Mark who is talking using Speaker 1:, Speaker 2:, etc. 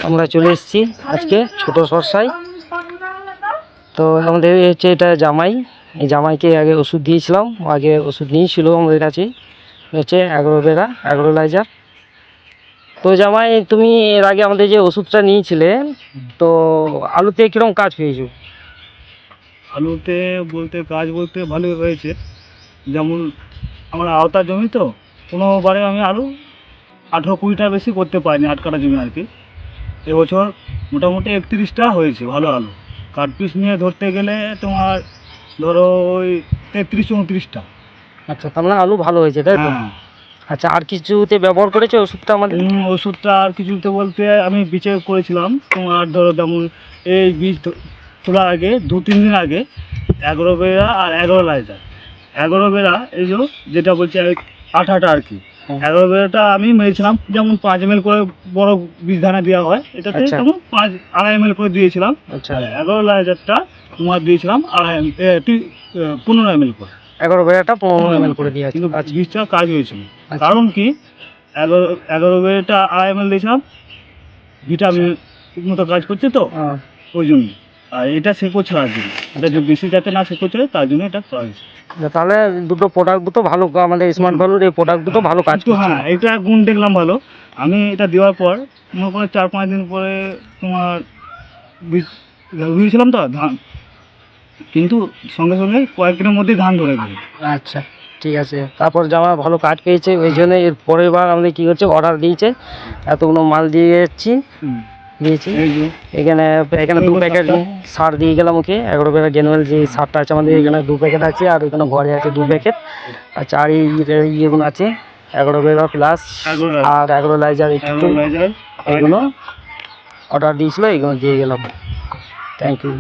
Speaker 1: আমরা চলে এসেছি আজকে ছোট সরসায়। তো আমাদের হচ্ছে এটা জামাই, এই জামাইকে আগে ওষুধ দিয়েছিলাম, আগে ওষুধ নিয়েছিল আমাদের কাছে, হচ্ছে অ্যাগ্রোভেরা অ্যাগ্রোলাইজার। তো জামাই তুমি এর আগে আমাদের যে ওষুধটা নিয়েছিলে, তো আলুতে কীরকম কাজ পেয়েছো?
Speaker 2: আলুতে কাজ বলতে ভালোই হয়েছে। যেমন আমার আওতা জমি, তো কোনোবারে আমি আলু 18-20টা বেশি করতে পারিনি, 8 কাঠা জমি আর কি। এবছর মোটামুটি 31টা হয়েছে ভালো আলু। কাঠ পিস নিয়ে ধরতে গেলে তোমার ধরো ওই 33-34টা।
Speaker 1: আচ্ছা, তার মানে আলু ভালো হয়েছে, তাই তো?
Speaker 2: হ্যাঁ।
Speaker 1: আচ্ছা, আর কিছুতে ব্যবহার করেছো ওষুধটা আমাদের?
Speaker 2: ওষুধটা আর কিছুতে বলতে আমি বীজে করেছিলাম তোমার ধরো, যেমন এই বীজ তোলার আগে 2-3 দিন আগে অ্যাগ্রোভেরা আর অ্যাগ্রোলাইজার। অ্যাগ্রোভেরা এই যেটা বলছি আঠাটা আর কি, অ্যাগ্রোভেরাটা আমি মেরেছিলাম যেমন 5 ml করে বড় বীজ ধানে দেওয়া হয়, এটাতে
Speaker 1: আচ্ছা।
Speaker 2: যেমন 2.5 ml করে দিয়েছিলাম।
Speaker 1: আচ্ছা,
Speaker 2: আর অ্যাগ্রোলাইজারটা তোমার দিয়েছিলাম 15 ml করে।
Speaker 1: অ্যাগ্রোভেরাটা 15 ml করে দিয়ে আছে।
Speaker 2: কিন্তু
Speaker 1: আচ্ছা,
Speaker 2: বীজটা কাজ হয়েছিল।
Speaker 1: আচ্ছা।
Speaker 2: কারণ কি, অ্যাগ্রোভেরাটা 2.5 ml দিয়েছিলাম, ভিটামিন মতো কাজ করছে তো ওই জন্য। আর এটা শেকড় ছাড়ার জন্য, এটা যে বেশি যাতে না শেকড় ছাড়ে তার জন্য এটা করা হয়েছে।
Speaker 1: তাহলে দুটো প্রোডাক্ট তো ভালো, আমাদের স্মার্ট ভ্যালুর এই প্রোডাক্ট দুটো ভালো কাজ
Speaker 2: কিন্তু
Speaker 1: করছে।
Speaker 2: হ্যাঁ, এটা গুণ দেখলাম ভালো। আমি এটা দেওয়ার পর মনে করে 4-5 দিন পরে তোমার বুঝেছিলাম তো ধান, কিন্তু সঙ্গে সঙ্গে কয়েকদিনের মধ্যেই ধান ধরে গেছে।
Speaker 1: আচ্ছা, ঠিক আছে। তারপর জামা ভালো কাজ পেয়েছে, ওই জন্য এর পরের বার আমাদের কী করছে, অর্ডার দিয়েছে, এতগুলো মাল দিয়ে দিয়েছি, দিয়েছি। এখানে 2 প্যাকেট সার দিয়ে গেলাম ওকে, অ্যাগ্রোভেরা জেনুয়েল যে সারটা আছে আমাদের এখানে 2 প্যাকেট আছে, আর এখানে ঘরে আছে 2 প্যাকেট। আচ্ছা, আর এই ইয়েগুলো আছে অ্যাগ্রোভেরা প্লাস আর অ্যাগ্রোলাইজার, এগুলো অর্ডার দিয়েছিল, এগুলো দিয়ে গেলাম। Thank you.